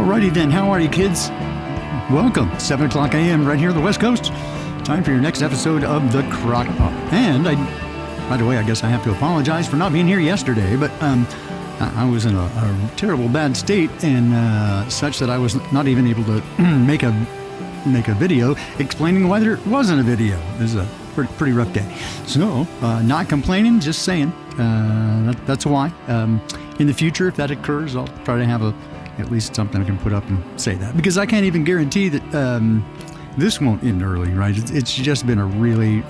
Alrighty then, how are you kids? Welcome, 7 o'clock a.m. right here on the West Coast. Time for your next episode of the Crock. And by the way, I guess I have to apologize for not being here yesterday, but I was in a terrible bad state and such that I was not even able to make a video explaining why there wasn't a video. This is a pretty rough day. So, not complaining, just saying. That's why. In the future, if that occurs, I'll try to have at least something I can put up and say that. Because I can't even guarantee that this won't end early, right? It's just been a really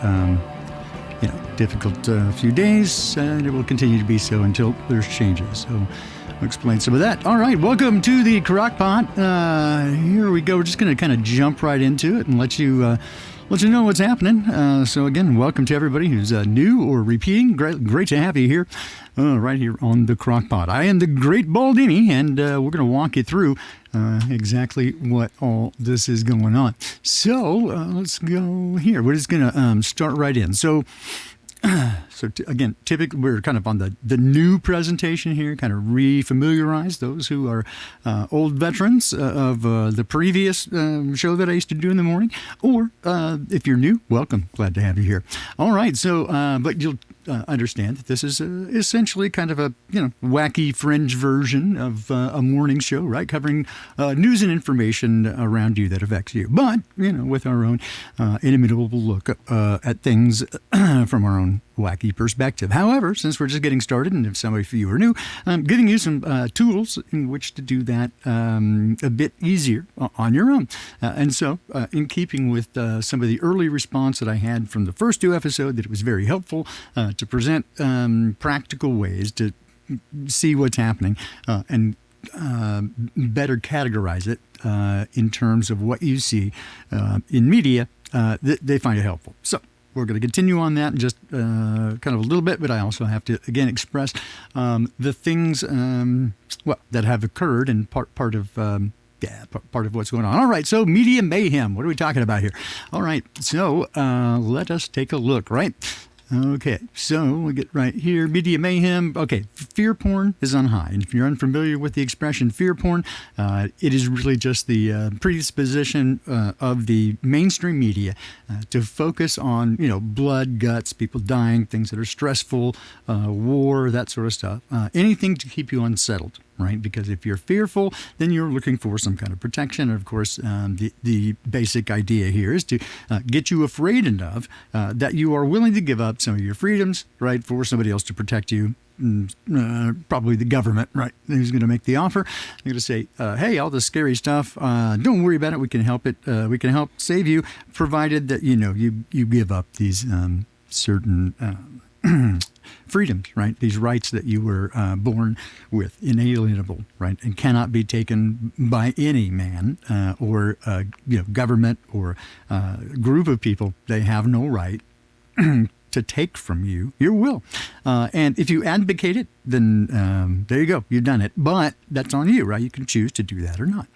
difficult few days, and it will continue to be so until there's changes. So I'll explain some of that. All right, welcome to the Crockpot. Here we go. We're just going to kind of jump right into it and let you know what's happening. So again, welcome to everybody who's new or repeating. Great to have you here, right here on the Crockpot. I am the Great Baldini, and we're going to walk you through exactly what all this is going on. So let's go here. We're just going to start right in. So again, typically we're kind of on the new presentation here, kind of re-familiarize those who are old veterans of the previous show that I used to do in the morning, or if you're new, welcome, glad to have you here. All right, so but you'll understand that this is essentially kind of a wacky fringe version of a morning show, right? Covering news and information around you that affects you, but with our own inimitable look at things from our own wacky perspective. However, since we're just getting started, and if some of you are new, I'm giving you some tools in which to do that a bit easier on your own. And so, in keeping with some of the early response that I had from the first two episodes, that it was very helpful to present practical ways to see what's happening and better categorize it in terms of what you see in media, they find it helpful. So we're going to continue on that in just kind of a little bit, but I also have to, again, express the things, that have occurred and part of what's going on. All right, so media mayhem. What are we talking about here? All right, so let us take a look, right? Okay, so we get right here, media mayhem. Okay, fear porn is on high. And if you're unfamiliar with the expression fear porn, it is really just the predisposition of the mainstream media to focus on, blood, guts, people dying, things that are stressful, war, that sort of stuff. Anything to keep you unsettled. Right, because if you're fearful, then you're looking for some kind of protection. And of course, the basic idea here is to get you afraid enough that you are willing to give up some of your freedoms, right, for somebody else to protect you. Probably the government, right, who's going to make the offer. They're going to say, hey, all this scary stuff, don't worry about it. We can help it. We can help save you, provided that, you give up these certain freedoms, right? These rights that you were born with, inalienable, right, and cannot be taken by any man or government or group of people. They have no right to take from you your will. And if you advocate it, then there you go. You've done it. But that's on you, right? You can choose to do that or not.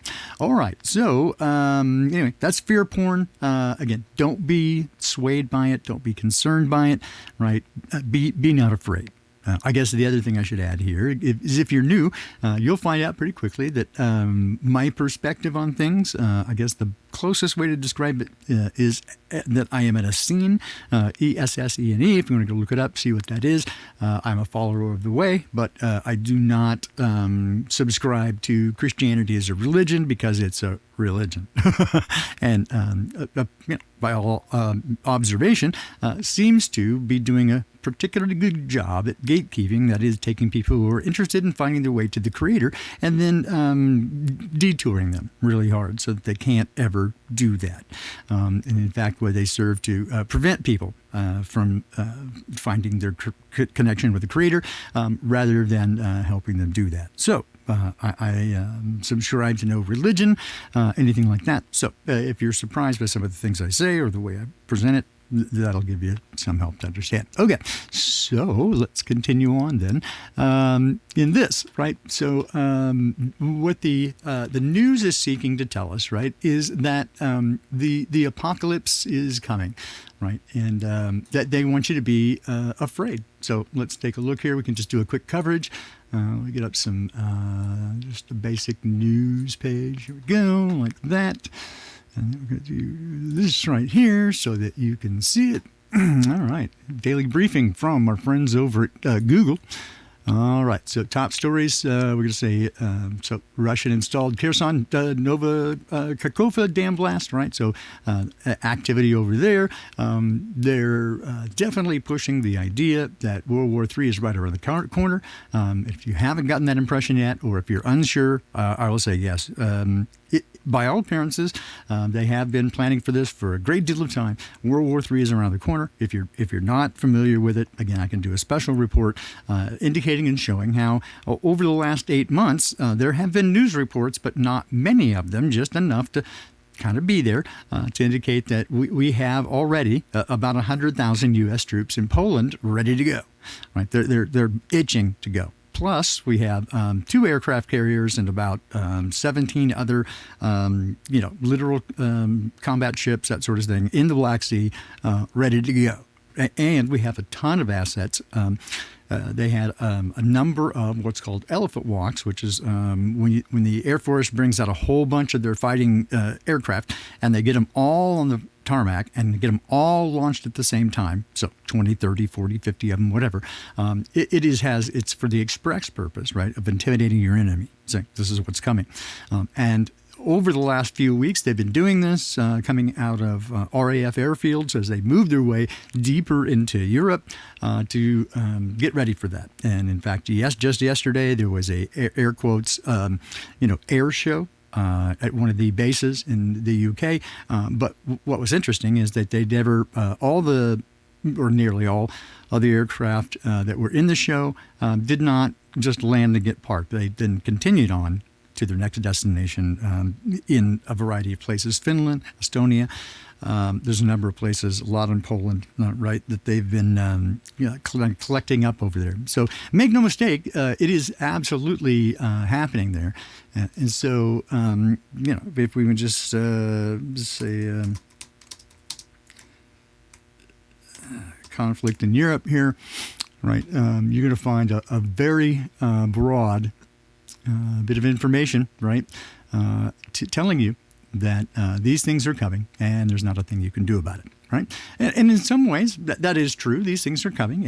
All right. So anyway, that's fear porn. Again, don't be swayed by it. Don't be concerned by it, right? Be not afraid. I guess the other thing I should add here is if you're new, you'll find out pretty quickly that my perspective on things, I guess the closest way to describe it is that I am at a scene, ESSENE. If you want to go look it up, see what that is. I'm a follower of the way, but I do not subscribe to Christianity as a religion because it's a religion. And by all observation, seems to be doing a particularly good job at gatekeeping, that is, taking people who are interested in finding their way to the Creator and then detouring them really hard so that they can't ever do that. And in fact, where they serve to prevent people from finding their connection with the Creator rather than helping them do that. So I subscribe to no religion, anything like that. So if you're surprised by some of the things I say or the way I present it, that'll give you some help to understand. Okay, so let's continue on then in this, right? So what the news is seeking to tell us, right, is that the apocalypse is coming, right? And that they want you to be afraid. So let's take a look here. We can just do a quick coverage. We get up some just a basic news page. Here we go, like that. And then we're going to do this right here so that you can see it. All right. Daily briefing from our friends over at Google. All right. So top stories, we're going to say, so Russian installed Kherson Nova Kakhovka dam blast, right? So activity over there. They're definitely pushing the idea that World War III is right around the corner. If you haven't gotten that impression yet, or if you're unsure, I will say yes. By all appearances, they have been planning for this for a great deal of time. World War III is around the corner. If you're not familiar with it, again, I can do a special report indicating and showing how over the last 8 months there have been news reports, but not many of them, just enough to kind of be there to indicate that we have already about 100,000 U.S. troops in Poland ready to go. Right, they're itching to go. Plus, we have 2 aircraft carriers and about 17 other, literal combat ships, that sort of thing, in the Black Sea, ready to go. And we have a ton of assets. They had a number of what's called elephant walks, which is when the Air Force brings out a whole bunch of their fighting aircraft, and they get them all on the tarmac and get them all launched at the same time. So 20, 30, 40, 50 of them, whatever. It's for the express purpose, right, of intimidating your enemy. So this is what's coming. And over the last few weeks, they've been doing this, coming out of RAF airfields as they move their way deeper into Europe to get ready for that. And in fact, just yesterday, there was a air quotes, air show at one of the bases in the UK. But what was interesting is that they never, nearly all of the aircraft that were in the show did not just land and get parked. They then continued on to their next destination in a variety of places. Finland, Estonia. There's a number of places, a lot in Poland, right, that they've been collecting up over there. So make no mistake, it is absolutely happening there. And so, if we would just say conflict in Europe here, right, you're going to find a very broad bit of information, right, telling you that these things are coming and there's not a thing you can do about it, right? And in some ways, that is true. These things are coming,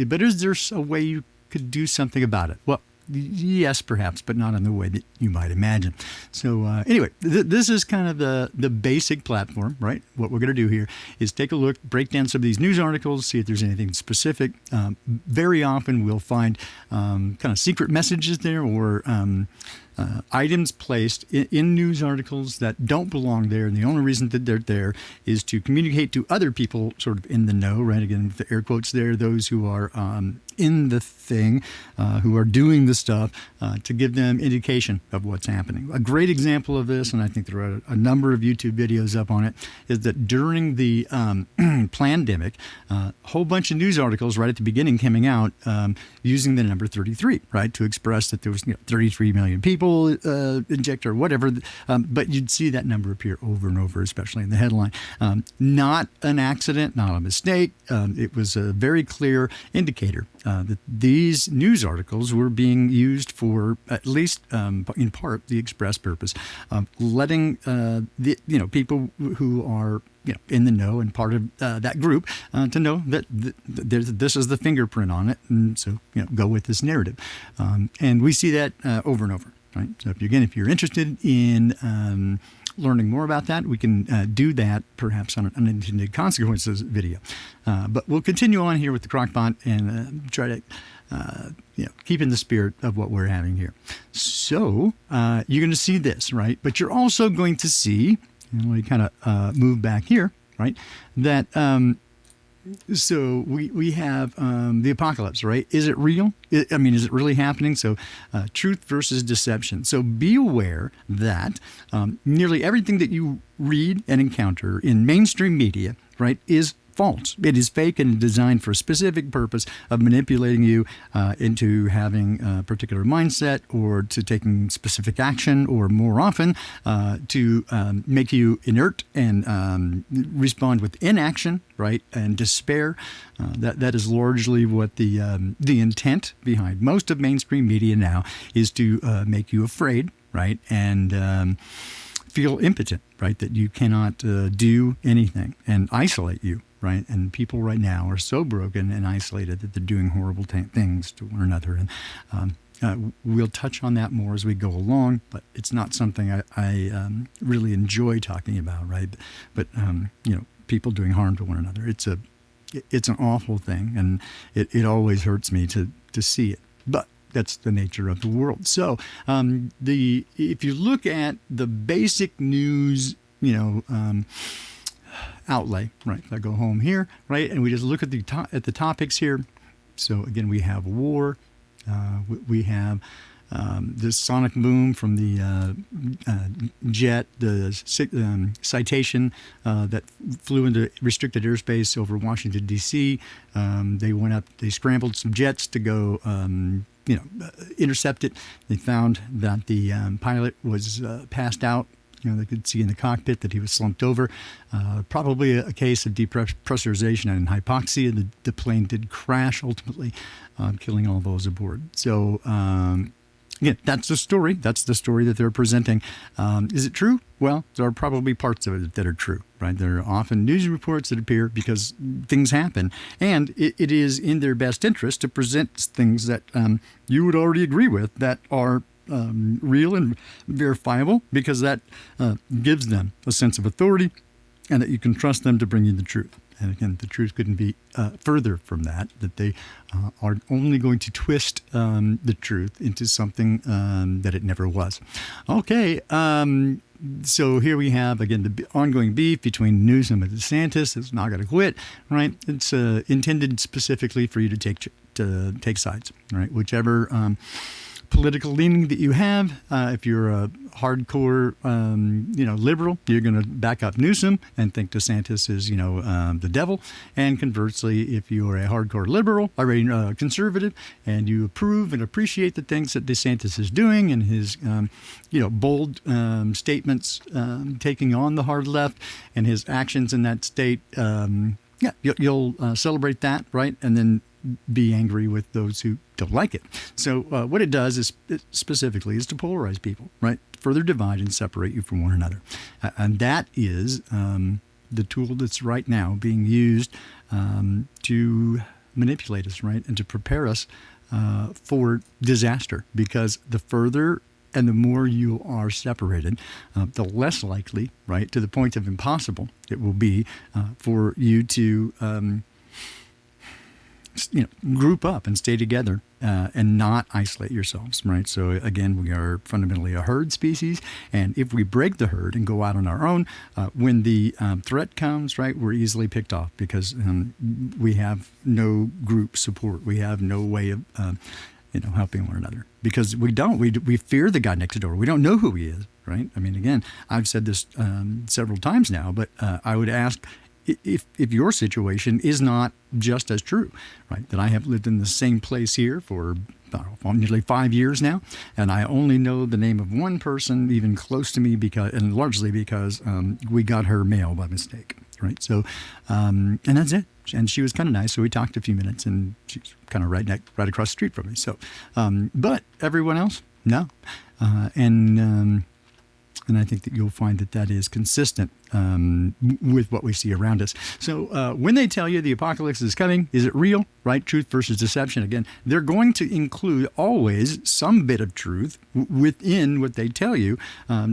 but is there a way you could do something about it? Well, yes, perhaps, but not in the way that you might imagine. So anyway, this is kind of the basic platform, right? What we're going to do here is take a look, break down some of these news articles, see if there's anything specific. Very often we'll find kind of secret messages there or items placed in news articles that don't belong there. And the only reason that they're there is to communicate to other people sort of in the know, right? Again, with the air quotes there, those who are in the thing, who are doing the stuff, to give them indication of what's happening. A great example of this, and I think there are a number of YouTube videos up on it, is that during the plandemic, a whole bunch of news articles right at the beginning coming out using the number 33, right, to express that there was 33 million people injected or whatever, but you'd see that number appear over and over, especially in the headline. Not an accident, not a mistake. It was a very clear indicator that these news articles were being used for, at least in part, the express purpose of letting people who are in the know and part of that group to know that this is the fingerprint on it, and so go with this narrative. And we see that over and over. Right? So if you're interested in learning more about that, we can do that perhaps on an unintended consequences video. But we'll continue on here with the Crockbot and try to keep in the spirit of what we're having here. So you're going to see this, right? But you're also going to see, and let me kind of move back here, right? That so we have the apocalypse, right? Is it real? Is it really happening? So truth versus deception. So be aware that nearly everything that you read and encounter in mainstream media, right, is false. It is fake and designed for a specific purpose of manipulating you into having a particular mindset, or to taking specific action, or more often to make you inert and respond with inaction, right, and despair. That is largely what the intent behind most of mainstream media now is, to make you afraid, right, and feel impotent, right, that you cannot do anything, and isolate you, right. And people right now are so broken and isolated that they're doing horrible things to one another. And we'll touch on that more as we go along, but it's not something I really enjoy talking about, right. But people doing harm to one another, it's an awful thing, and it always hurts me to see it. But that's the nature of the world. So if you look at the basic news, outlay, right? If I go home here, right, and we just look at the topics here. So again, we have war. We have this sonic boom from the jet, the citation that flew into restricted airspace over Washington, D.C. They scrambled some jets to go intercept it. They found that the pilot was passed out. They could see in the cockpit that he was slumped over. Probably a case of depressurization and hypoxia. The plane did crash, ultimately killing all those aboard. So, again, that's the story. That's the story that they're presenting. Is it true? Well, there are probably parts of it that are true, right? There are often news reports that appear because things happen, and it is in their best interest to present things that you would already agree with, that are real and verifiable, because that gives them a sense of authority, and that you can trust them to bring you the truth. And again, the truth couldn't be further from that they are only going to twist the truth into something that it never was. Okay, so here we have, again, the ongoing beef between Newsom and DeSantis. It's not going to quit, right? It's intended specifically for you to take sides, right? Whichever political leaning that you have. If you're a hardcore, liberal, you're going to back up Newsom and think DeSantis is, the devil. And conversely, if you are a hardcore liberal, or conservative, and you approve and appreciate the things that DeSantis is doing, and his, bold statements taking on the hard left, and his actions in that state, you'll celebrate that, right? And then be angry with those who don't like it. So what it does is specifically is to polarize people, right? Further divide and separate you from one another. And that is the tool that's right now being used to manipulate us, right? And to prepare us for disaster, because the further and the more you are separated, the less likely, right, to the point of impossible it will be for you to group up and stay together and not isolate yourselves, right? So again, we are fundamentally a herd species, and if we break the herd and go out on our own, when the threat comes, right, we're easily picked off, because we have no group support. We have no way of helping one another, because we fear the guy next door. We don't know who he is, right? I mean, again, I've said this several times now, but I would ask, if your situation is not just as true, right? That I have lived in the same place here for nearly 5 years now, and I only know the name of one person even close to me, largely because we got her mail by mistake, right? So, and that's it. And she was kind of nice, so we talked a few minutes, and she's kind of right across the street from me. So, but everyone else, no, and I think that you'll find that is consistent with what we see around us. So when they tell you the apocalypse is coming, is it real, right? Truth versus deception. Again, they're going to include always some bit of truth within what they tell you,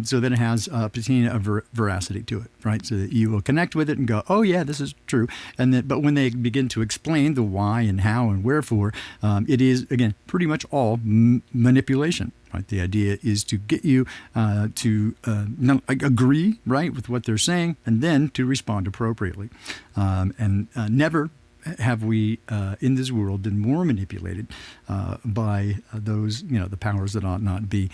so that it has a patina of veracity to it, right? So that you will connect with it and go, oh yeah, this is true. But when they begin to explain the why and how and wherefore, it is, again, pretty much all manipulation. Right? The idea is to get you to agree, right, with what they're saying, and then to respond appropriately. Never have we in this world been more manipulated by those, the powers that ought not be,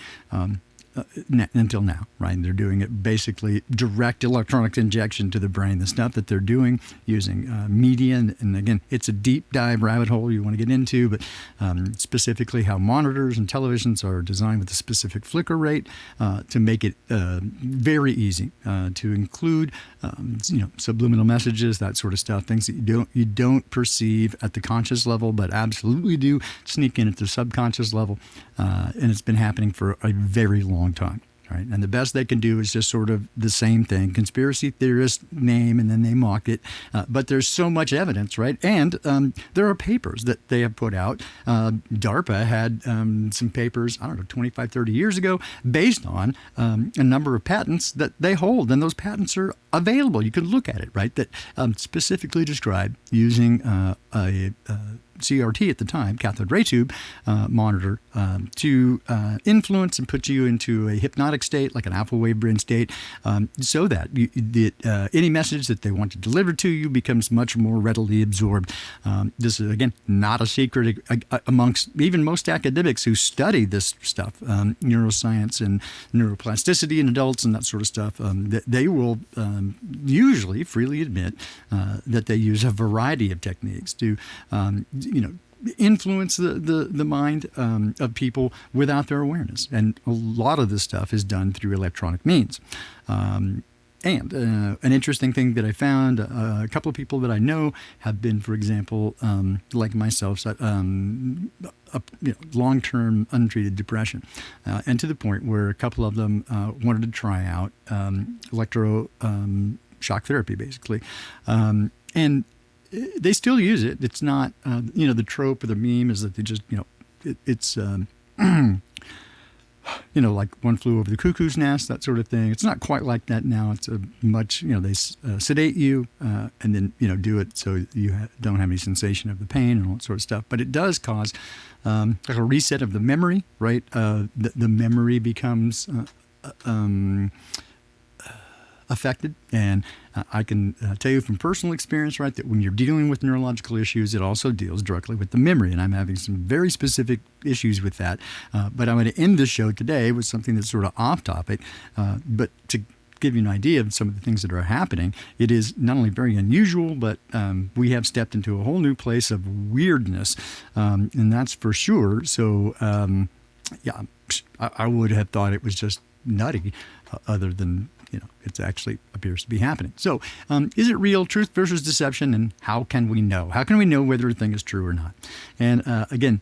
until now, right? And they're doing it basically direct electronic injection to the brain. The stuff that they're doing using media, and again, it's a deep dive rabbit hole you want to get into, but specifically how monitors and televisions are designed with a specific flicker rate to make it very easy to include, subliminal messages, that sort of stuff, things that you don't perceive at the conscious level, but absolutely do sneak in at the subconscious level, and it's been happening for a very long time. Right? And the best they can do is just sort of the same thing, conspiracy theorist name, and then they mock it. But there's so much evidence, right? And there are papers that they have put out. DARPA had some papers, 25, 30 years ago, based on a number of patents that they hold. And those patents are available. You can look at it, right? That specifically describe using a CRT at the time, cathode ray tube monitor, to influence and put you into a hypnotic state, like an alpha wave brain state, so that any message that they want to deliver to you becomes much more readily absorbed. This is, again, not a secret amongst even most academics who study this stuff, neuroscience and neuroplasticity in adults and that sort of stuff. They will usually freely admit that they use a variety of techniques to influence the mind of people without their awareness. And a lot of this stuff is done through electronic means. And an interesting thing that I found, a couple of people that I know have been, for example, like myself, long-term untreated depression, and to the point where a couple of them wanted to try out electro shock therapy, basically. And they still use it. It's not, the trope or the meme is that they just, it's, like One Flew Over the Cuckoo's Nest, that sort of thing. It's not quite like that now. It's a much, they sedate you and then, do it so you don't have any sensation of the pain and all that sort of stuff. But it does cause like a reset of the memory, right? The memory becomes affected. And I can tell you from personal experience, right, that when you're dealing with neurological issues, it also deals directly with the memory. And I'm having some very specific issues with that. But I'm going to end the show today with something that's sort of off topic. But to give you an idea of some of the things that are happening, it is not only very unusual, but we have stepped into a whole new place of weirdness. And that's for sure. So, I would have thought it was just nutty, other than it actually appears to be happening. So is it real? Truth versus deception, and how can we know? How can we know whether a thing is true or not? And again,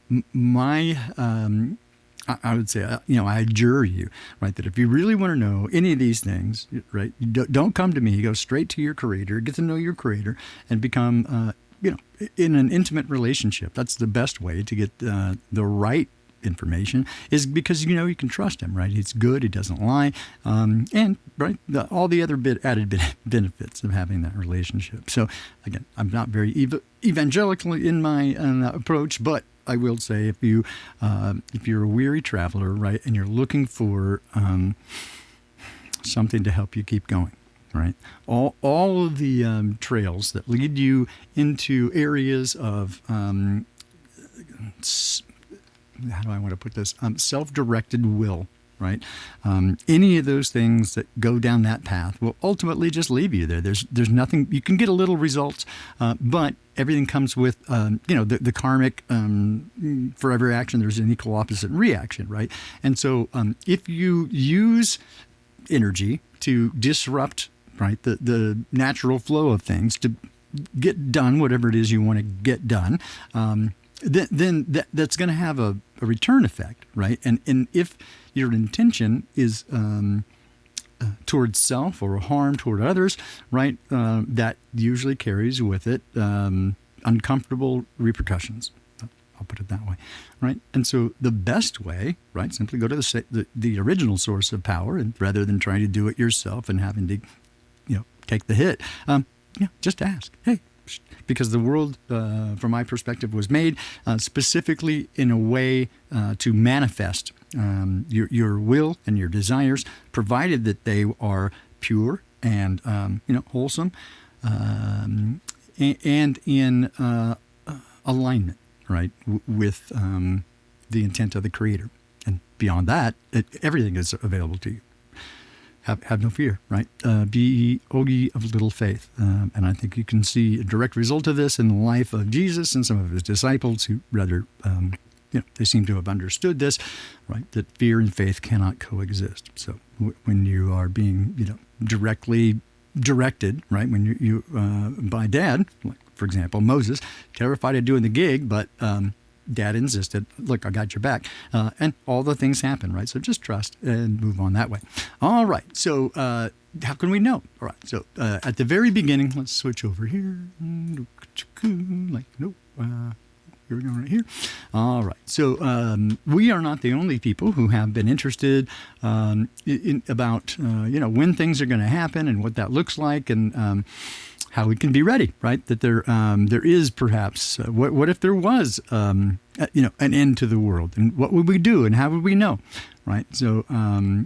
I would say, I adjure you, right, that if you really want to know any of these things, right, don't come to me. Go straight to your creator, get to know your creator, and become, in an intimate relationship. That's the best way to get the right information, is because you can trust him, right? He's good, he doesn't lie, and right, all the other added benefits of having that relationship. So again, I'm not very evangelical in my approach, but I will say if you're a weary traveler, right, and you're looking for something to help you keep going, right, all of the trails that lead you into areas of how do I want to put this? Self-directed will, right? Any of those things that go down that path will ultimately just leave you there. There's nothing. You can get a little results, but everything comes with, the karmic. For every action, there's an equal opposite reaction, right? And so, if you use energy to disrupt, right, the natural flow of things to get done whatever it is you want to get done, then that's going to have a return effect, right? And if your intention is towards self or harm toward others, right, that usually carries with it uncomfortable repercussions. I'll put it that way, right? And so the best way, right, simply go to the original source of power, and rather than trying to do it yourself and having to, take the hit, just ask, hey. Because the world, from my perspective, was made specifically in a way to manifest your will and your desires, provided that they are pure and wholesome, and in alignment, right, with the intent of the Creator. And beyond that, everything is available to you. Have no fear, right? Be ye of little faith. And I think you can see a direct result of this in the life of Jesus and some of his disciples who rather, they seem to have understood this, right? That fear and faith cannot coexist. So when you are being, directly directed, right? When you by Dad, like for example, Moses, terrified of doing the gig, but Dad insisted, look, I got your back. And all the things happen, right? So just trust and move on that way. All right. So how can we know? All right. So at the very beginning, let's switch over here. Like, nope. Here we go right here. All right. So we are not the only people who have been interested in about, when things are going to happen and what that looks like and how we can be ready, right? That there is perhaps, what if there was, an end to the world? And what would we do and how would we know, right? So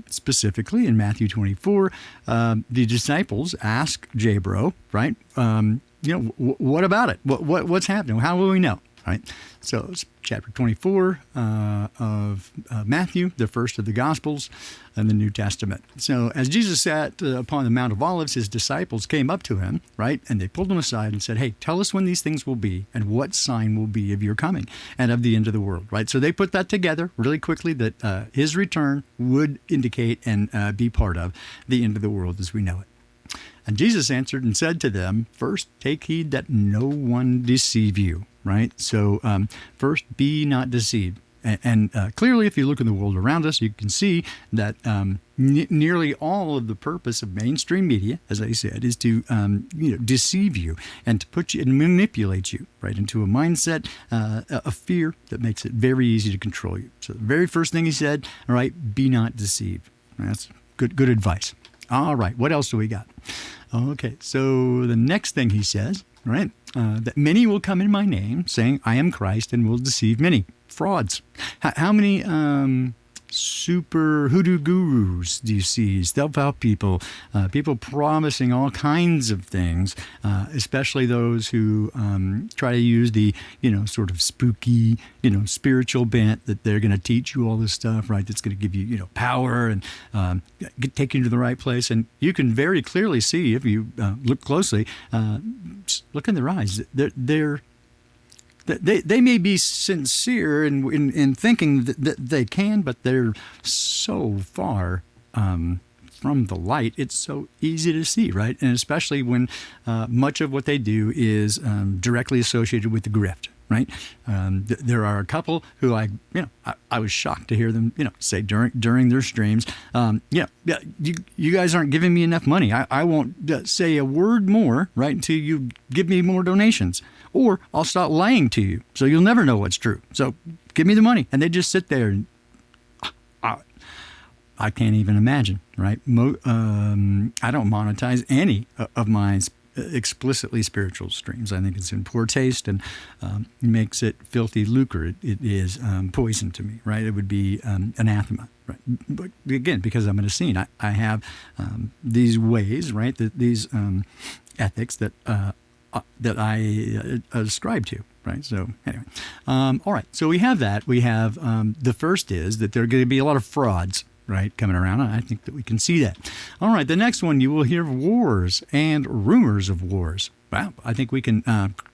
specifically in Matthew 24, the disciples ask Jabro, right? What about it? What's happening? How will we know? Right, so it's chapter 24 of Matthew, the first of the Gospels and the New Testament. So as Jesus sat upon the Mount of Olives, his disciples came up to him, right, and they pulled him aside and said, hey, tell us when these things will be and what sign will be of your coming and of the end of the world, right? So they put that together really quickly that his return would indicate and be part of the end of the world as we know it. And Jesus answered and said to them, first, take heed that no one deceive you, right? So first, be not deceived. And clearly, if you look in the world around us, you can see that nearly all of the purpose of mainstream media, as I said, is to deceive you and to put you and manipulate you, right, into a mindset of fear that makes it very easy to control you. So the very first thing he said, all right, be not deceived. That's good advice. All right, what else do we got? Okay, so the next thing he says, right, that many will come in my name, saying, I am Christ, and will deceive many. Frauds. How many super hoodoo gurus do you see? Self-help people, people promising all kinds of things, especially those who try to use the, sort of spooky, spiritual bent that they're going to teach you all this stuff, right? That's going to give you, power and take you to the right place. And you can very clearly see if you look closely, look in their eyes. They may be sincere in thinking that they can, but they're so far from the light. It's so easy to see, right? And especially when much of what they do is directly associated with the grift, right? There are a couple who I was shocked to hear them, say during their streams, you guys aren't giving me enough money. I won't say a word more, right, until you give me more donations. Or I'll start lying to you, so you'll never know what's true. So give me the money. And they just sit there and I can't even imagine, right? I don't monetize any of my explicitly spiritual streams. I think it's in poor taste and makes it filthy lucre. It is poison to me, right? It would be anathema, right? But again, because I'm in a scene, I have these ways, right? These ethics that I ascribe to, right? So anyway, all right. So we have that. We have the first is that there are going to be a lot of frauds, right, coming around. I think that we can see that. All right. The next one, you will hear of wars and rumors of wars. Well, I think we can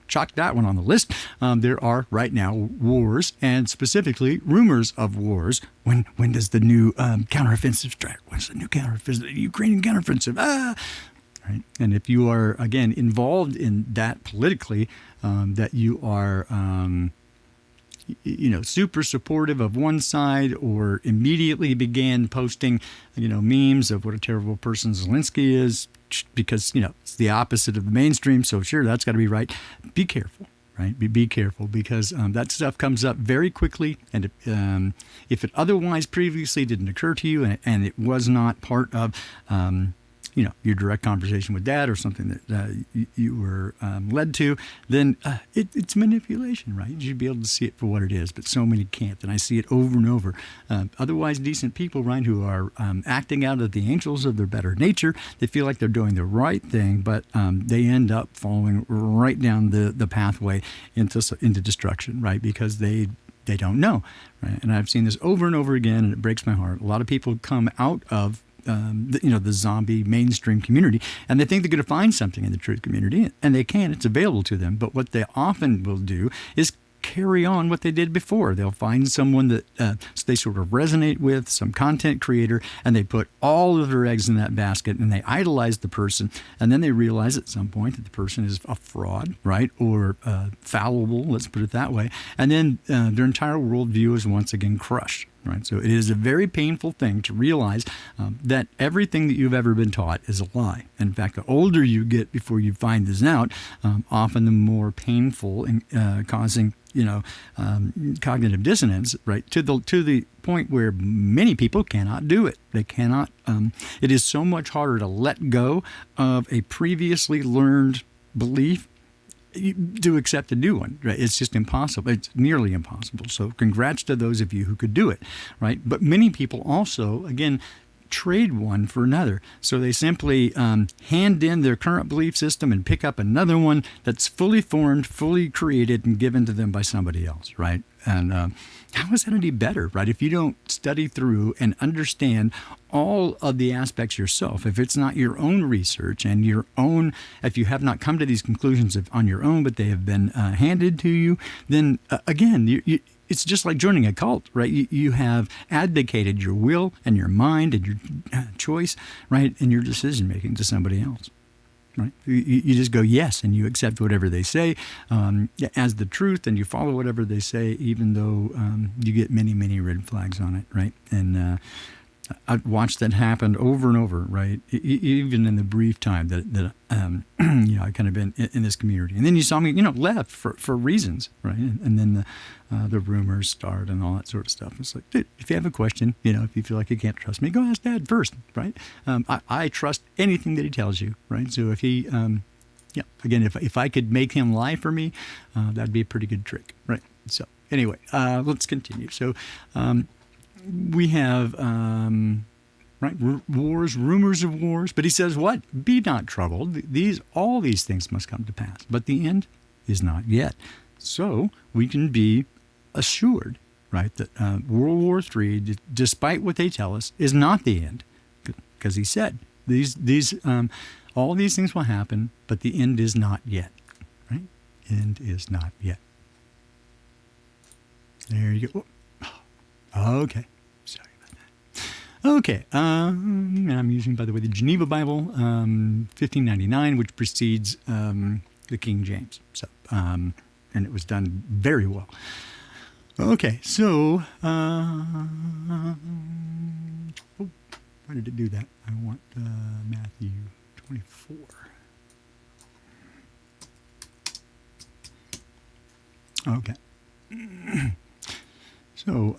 chalk that one on the list. There are right now wars and specifically rumors of wars. When does the new counteroffensive start? When's the new counteroffensive? The Ukrainian counteroffensive? Right? And if you are, again, involved in that politically, that you are, super supportive of one side or immediately began posting, memes of what a terrible person Zelensky is because, it's the opposite of the mainstream. So sure, that's got to be right. Be careful, right? Be careful because that stuff comes up very quickly. And if it otherwise previously didn't occur to you and it was not part of your direct conversation with Dad or something that you were led to, then it's manipulation, right? You should be able to see it for what it is, but so many can't, and I see it over and over. Otherwise decent people, right, who are acting out of the angels of their better nature, they feel like they're doing the right thing, but they end up following right down the pathway into destruction, right? Because they they don't know, right? And I've seen this over and over again, and it breaks my heart. A lot of people come out of the zombie mainstream community, and they think they're going to find something in the truth community, and they can. It's available to them. But what they often will do is carry on what they did before. They'll find someone that they sort of resonate with, some content creator, and they put all of their eggs in that basket, and they idolize the person, and then they realize at some point that the person is a fraud, right, or fallible, let's put it that way, and then their entire worldview is once again crushed. Right, so it is a very painful thing to realize that everything that you've ever been taught is a lie. And in fact, the older you get before you find this out, often the more painful and causing cognitive dissonance. Right, to the point where many people cannot do it. They cannot. It is so much harder to let go of a previously learned belief to accept a new one, right? It's just impossible. It's nearly impossible. So congrats to those of you who could do it, right? But many people also, again, trade one for another. So they simply hand in their current belief system and pick up another one that's fully formed, fully created, and given to them by somebody else, right? And how is that any better, right? If you don't study through and understand all of the aspects yourself, if it's not your own research and your own, if you have not come to these conclusions on your own, but they have been handed to you, then again, it's just like joining a cult, right? You have advocated your will and your mind and your choice, right, and your decision making to somebody else. Right? You just go yes, and you accept whatever they say as the truth, and you follow whatever they say, even though you get many, many red flags on it, right? And I've watched that happen over and over, right? Even in the brief time that I kind of been in this community, and then you saw me, left for reasons, right? And then the rumors start and all that sort of stuff. It's like, dude, if you have a question, if you feel like you can't trust me, go ask Dad first, right? I trust anything that he tells you, right? So if he, again, if I could make him lie for me, that'd be a pretty good trick, right? So anyway, let's continue. So. We have wars, rumors of wars, but he says, "What? Be not troubled. All these things must come to pass, but the end is not yet." So we can be assured, right, that World War III, despite what they tell us, is not the end, because he said all these things will happen, but the end is not yet. Right? End is not yet. There you go. Okay. Sorry about that. Okay. And I'm using, by the way, the Geneva Bible, 1599, which precedes the King James. So, and it was done very well. Okay. So, why did it do that? I want Matthew 24. Okay. So,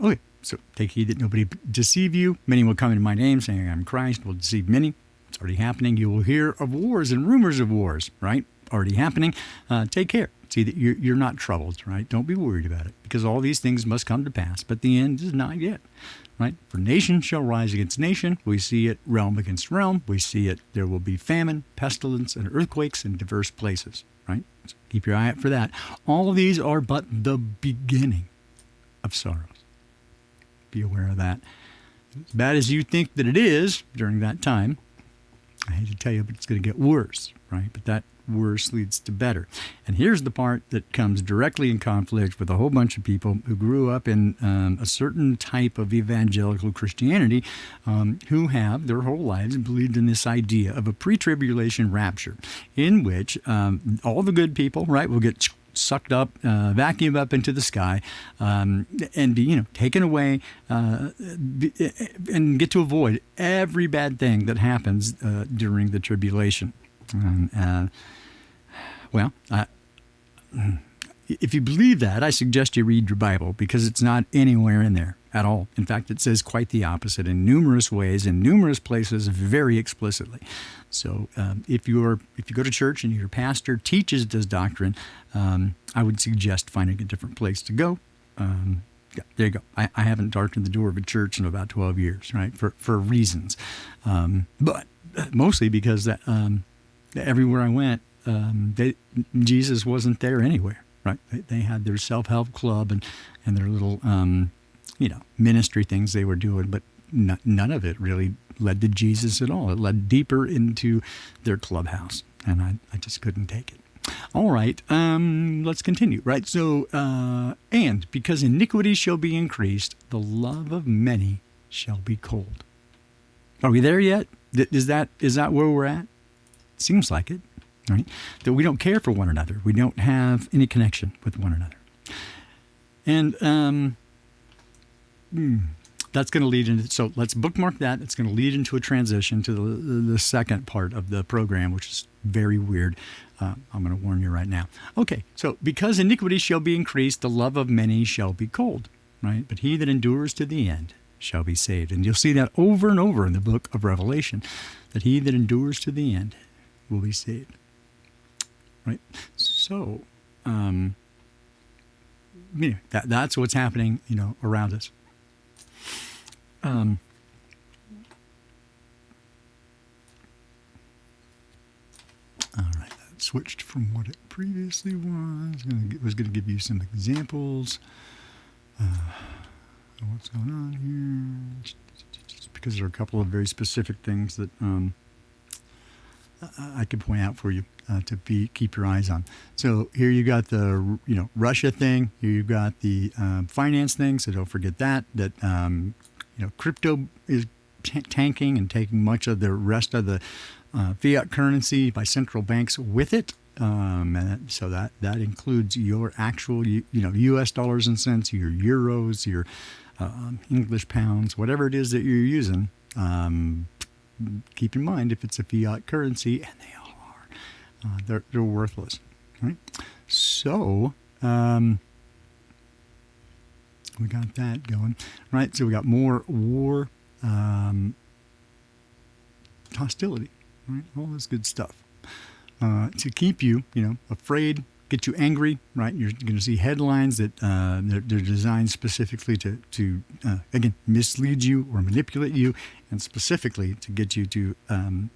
okay. So, take heed that nobody deceive you. Many will come in my name, saying, "I'm Christ," will deceive many. It's already happening. You will hear of wars and rumors of wars, right? Already happening. Take care. See that you're not troubled, right? Don't be worried about it, because all these things must come to pass, but the end is not yet, right? For nation shall rise against nation. We see it realm against realm. We see it. There will be famine, pestilence, and earthquakes in diverse places, right? So keep your eye out for that. All of these are but the beginning of sorrows. Be aware of that. As bad as you think that it is during that time, I hate to tell you, but it's going to get worse, right? But that worse leads to better. And here's the part that comes directly in conflict with a whole bunch of people who grew up in a certain type of evangelical Christianity, who have their whole lives believed in this idea of a pre-tribulation rapture, in which all the good people, right, will get sucked up, vacuumed up into the sky, and be, taken away, and get to avoid every bad thing that happens during the tribulation. If you believe that, I suggest you read your Bible, because it's not anywhere in there at all. In fact, it says quite the opposite in numerous ways, in numerous places, very explicitly. So if you go to church and your pastor teaches this doctrine, I would suggest finding a different place to go. Yeah, there you go. I haven't darkened the door of a church in about 12 years, right, for reasons. But mostly because that everywhere I went, Jesus wasn't there anywhere. right? They had their self-help club and their little, ministry things they were doing, but none of it really led to Jesus at all. It led deeper into their clubhouse, and I just couldn't take it. All right, let's continue, right? So, and because iniquity shall be increased, the love of many shall be cold. Are we there yet? Is that where we're at? Seems like it, right? That we don't care for one another. We don't have any connection with one another. And that's going to lead into, so let's bookmark that. It's going to lead into a transition to the second part of the program, which is very weird. I'm going to warn you right now. Okay, so because iniquity shall be increased, the love of many shall be cold, right? But he that endures to the end shall be saved. And you'll see that over and over in the book of Revelation, that he that endures to the end will be saved, right? So, that's what's happening, around us. All right, that switched from what it previously was. I was going to give you some examples of what's going on here, just because there are a couple of very specific things that I could point out for you to keep your eyes on. So here you got the Russia thing. Here you've got the finance thing. So don't forget that crypto is tanking and taking much of the rest of the fiat currency by central banks with it. And so that includes your actual, U.S. dollars and cents, your euros, your English pounds, whatever it is that you're using. Keep in mind, if it's a fiat currency, and they all are, they're worthless. Right? So we got that going. Right? So we got more war, hostility, right? All this good stuff. To keep you, afraid, get you angry, right? You're going to see headlines that they're designed specifically to again, mislead you or manipulate you, and specifically to get you to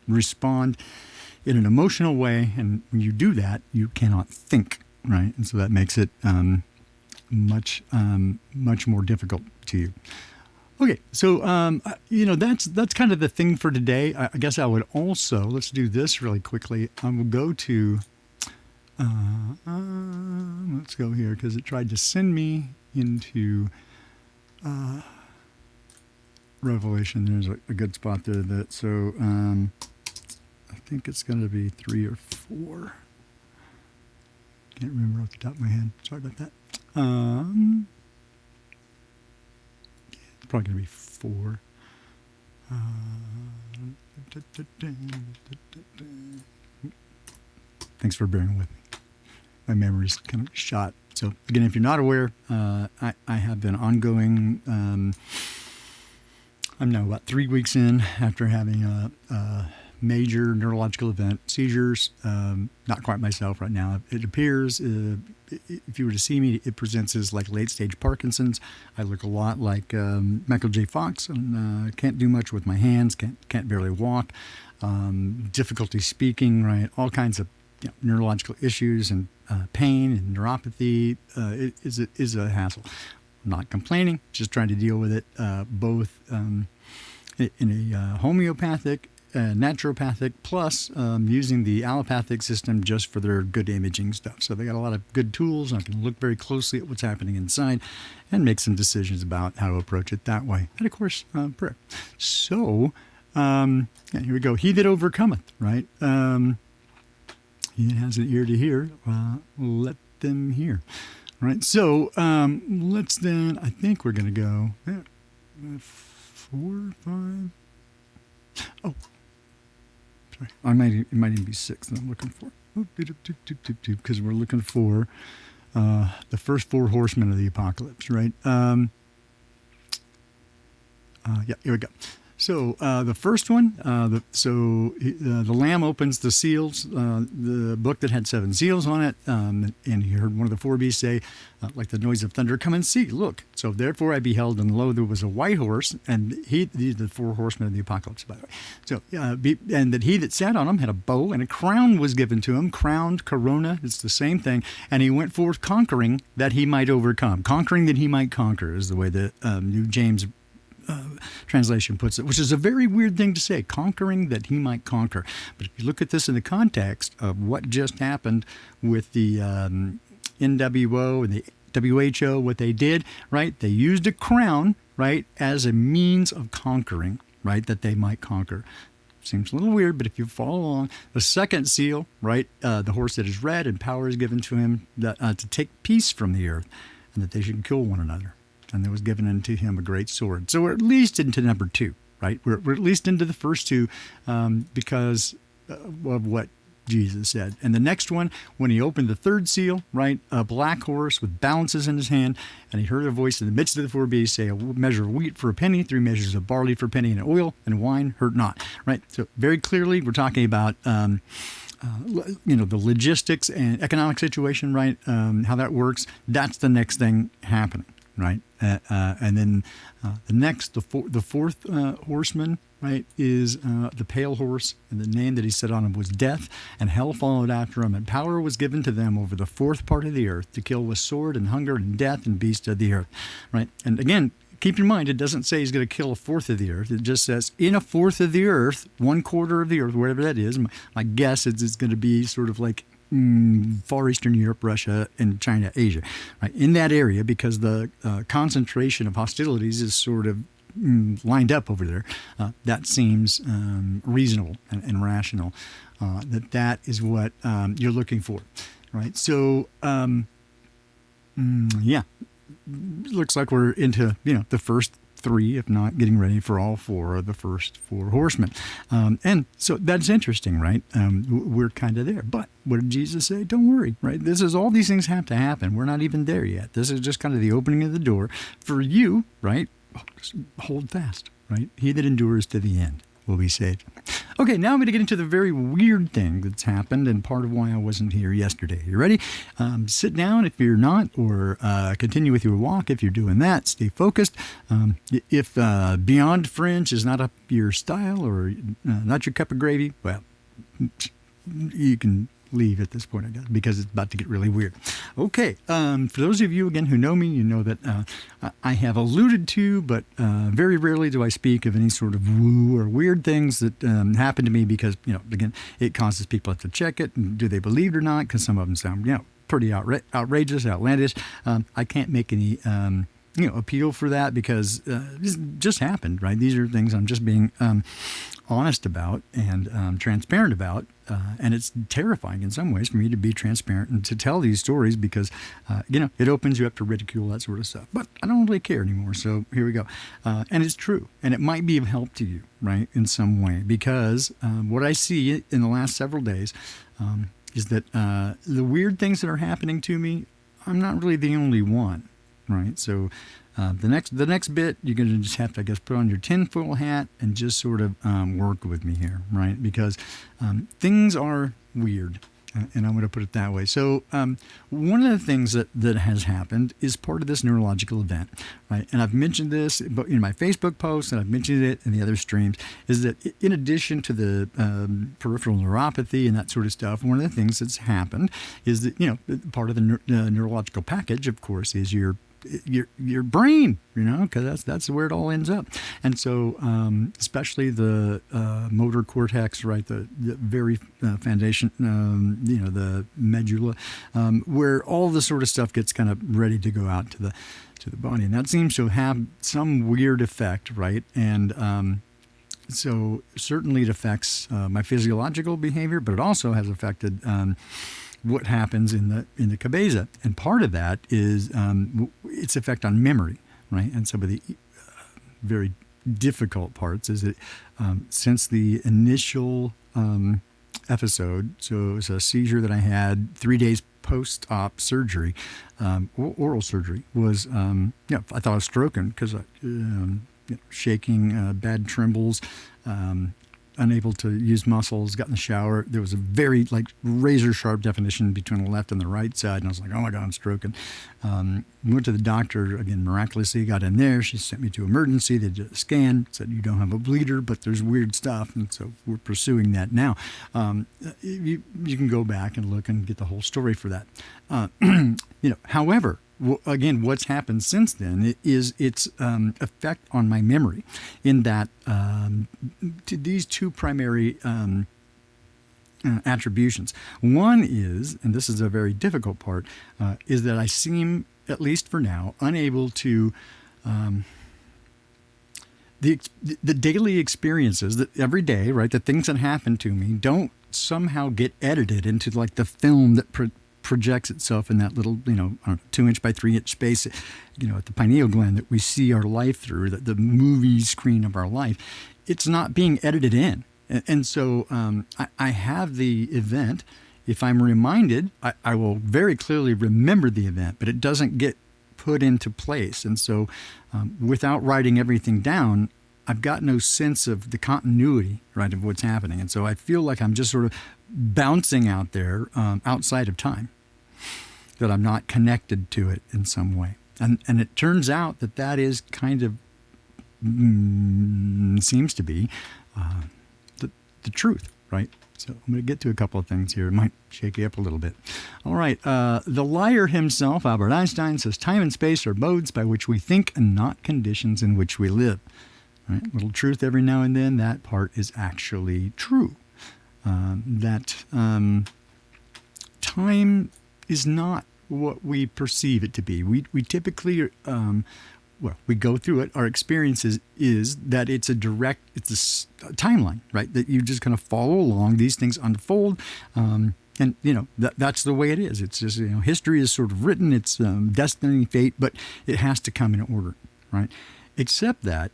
respond in an emotional way. And when you do that, you cannot think, right? And so that makes it much more difficult to you. Okay, so that's kind of the thing for today. I guess I would also, let's do this really quickly. I will go to let's go here, because it tried to send me into Revelation. There's a good spot there. So I think it's going to be 3 or 4. Can't remember off the top of my head. Sorry about that. Probably going to be 4. Thanks for bearing with me. My memory's kind of shot. So again, if you're not aware, I have been ongoing. I'm now about 3 weeks in after having a major neurological event, seizures. Not quite myself right now. It appears, if you were to see me, it presents as like late-stage Parkinson's. I look a lot like Michael J. Fox, and can't do much with my hands, can't barely walk, difficulty speaking, right? All kinds of neurological issues and pain and neuropathy. It is a hassle. I'm not complaining, just trying to deal with it, both in a homeopathic, naturopathic, plus using the allopathic system just for their good imaging stuff. So they got a lot of good tools. I can look very closely at what's happening inside and make some decisions about how to approach it that way. And of course, prayer. So here we go. He that overcometh, right? He that has an ear to hear, let them hear. Right. So let's then, I think we're going to go 4, 5. Oh, sorry. It might even be 6 that I'm looking for. Because we're looking for the first 4 horsemen of the apocalypse, right? Yeah, here we go. So the first one, the Lamb opens the seals, the book that had 7 seals on it, and he heard one of the 4 beasts say, like the noise of thunder, "Come and see, look." So therefore I beheld, and lo, there was a white horse, and the 4 horsemen of the apocalypse, by the way. So and that he that sat on him had a bow, and a crown was given to him, crowned, corona, it's the same thing, and he went forth conquering that he might overcome. Conquering that he might conquer is the way the New James translation puts it, which is a very weird thing to say, conquering that he might conquer. But if you look at this in the context of what just happened with the NWO and the WHO, what they did, right? They used a crown, right, as a means of conquering, right, that they might conquer. Seems a little weird, but if you follow along, the second seal, right, the horse that is red, and power is given to him to take peace from the earth, and that they should kill one another. And there was given unto him a great sword. So we're at least into number 2, right? We're at least into the first 2 because of what Jesus said. And the next one, when he opened the 3rd seal, right, a black horse with balances in his hand, and he heard a voice in the midst of the 4 beasts say, "A measure of wheat for a penny, 3 measures of barley for a penny, and oil and wine hurt not." Right? So very clearly, we're talking about the logistics and economic situation, right? How that works. That's the next thing happening. Right, and then the fourth horseman, right, is the pale horse, and the name that he set on him was Death, and hell followed after him, and power was given to them over the 4th part of the earth to kill with sword and hunger and death and beasts of the earth, right? And again, keep in mind, it doesn't say he's going to kill 1/4 of the earth. It just says in 1/4 of the earth, 1/4 of the earth, whatever that is. My guess is it's going to be sort of like Far Eastern Europe, Russia, and China, Asia, right? In that area, because the concentration of hostilities is sort of lined up over there. That seems reasonable and rational. That is what you're looking for, right? So, yeah, looks like we're into the first 3, if not getting ready for all 4 of the first 4 horsemen. And so that's interesting, right? We're kind of there. But what did Jesus say? Don't worry, right? All these things have to happen. We're not even there yet. This is just kind of the opening of the door for you, right? Just hold fast, right? He that endures to the end will be saved. Okay, now I'm going to get into the very weird thing that's happened and part of why I wasn't here yesterday. You ready? Sit down if you're not, or continue with your walk if you're doing that. Stay focused. If Beyond Fringe is not up your style or not your cup of gravy, well, you can leave at this point, I guess, because it's about to get really weird. Okay, for those of you, again, who know me, you know that I have alluded to, but very rarely do I speak of any sort of woo or weird things that happen to me because, again, it causes people to check it, and do they believe it or not, because some of them sound, pretty outrageous, outlandish. I can't make any appeal for that because this just happened, right? These are things I'm just being honest about and transparent about. And it's terrifying in some ways for me to be transparent and to tell these stories because, it opens you up to ridicule, that sort of stuff. But I don't really care anymore, so here we go. And it's true, and it might be of help to you, right, in some way, because what I see in the last several days is that the weird things that are happening to me, I'm not really the only one, right? So the next bit, you're going to just have to, I guess, put on your tinfoil hat and just sort of work with me here, right? Because things are weird, and I'm going to put it that way. So one of the things that has happened is part of this neurological event, right? And I've mentioned this in my Facebook posts, and I've mentioned it in the other streams, is that in addition to the peripheral neuropathy and that sort of stuff, one of the things that's happened is that, part of the neurological package, of course, is your brain, because that's where it all ends up. And so, especially the motor cortex, right, the very foundation, the medulla, where all the sort of stuff gets kind of ready to go out to the body, and that seems to have some weird effect, right? And so certainly it affects my physiological behavior, but it also has affected what happens in the cabeza, and part of that is its effect on memory, right? And some of the very difficult parts is that since the initial episode, so it was a seizure that I had 3 days post-op surgery, oral surgery, was I thought I was stroking because shaking, bad trembles, unable to use muscles, got in the shower. There was a very razor sharp definition between the left and the right side. And I was like, oh my God, I'm stroking. Went to the doctor again, miraculously got in there. She sent me to emergency. They did a scan, said you don't have a bleeder, but there's weird stuff. And so we're pursuing that now. You can go back and look and get the whole story for that. However, again, what's happened since then is its effect on my memory, in that to these two primary attributions. One is, and this is a very difficult part, is that I seem, at least for now, unable to the daily experiences that every day, right, the things that happen to me don't somehow get edited into the film that projects itself in that little, 2-inch by 3-inch space, at the pineal gland that we see our life through, the movie screen of our life. It's not being edited in. And so I have the event. If I'm reminded, I will very clearly remember the event, but it doesn't get put into place. And so without writing everything down, I've got no sense of the continuity, right, of what's happening. And so I feel like I'm just sort of bouncing out there outside of time, that I'm not connected to it in some way. And it turns out that is kind of, seems to be the truth, right? So I'm going to get to a couple of things here. It might shake you up a little bit. All right. The liar himself, Albert Einstein, says time and space are modes by which we think and not conditions in which we live. Right? Little truth every now and then. That part is actually true. That time is not what we perceive it to be. We typically, we go through it. Our experience is that it's a timeline, right? That you just kind of follow along. These things unfold. And, that's the way it is. It's just, history is sort of written. It's destiny, fate, but it has to come in order, right? Except that,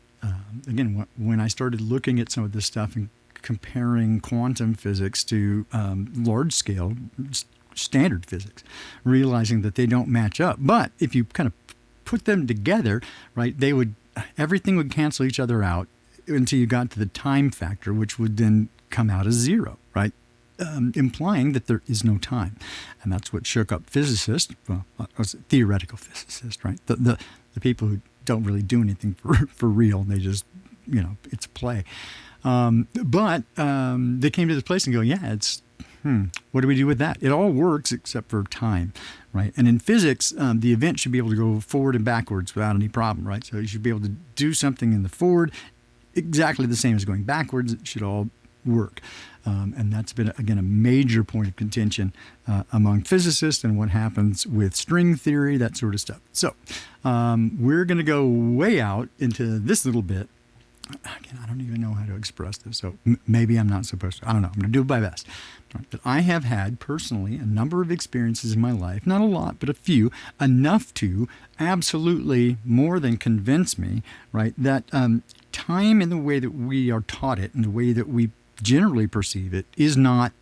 again, when I started looking at some of this stuff and comparing quantum physics to large-scale standard physics, realizing that they don't match up. But if you kind of put them together, right, everything would cancel each other out until you got to the time factor, which would then come out as zero, right? Implying that there is no time. And that's what shook up physicists, theoretical physicists, right? The people who don't really do anything for real. They just, it's a play. But they came to this place and go, it's, what do we do with that? It all works except for time, right? And in physics, the event should be able to go forward and backwards without any problem, right? So you should be able to do something in the forward exactly the same as going backwards. It should all work. And that's been, again, a major point of contention among physicists and what happens with string theory, that sort of stuff. So we're going to go way out into this little bit. Again, I don't even know how to express this, so maybe I'm not supposed to. I don't know. I'm going to do my best. But I have had, personally, a number of experiences in my life, not a lot, but a few, enough to absolutely more than convince me, right, that time in the way that we are taught it and the way that we generally perceive it is not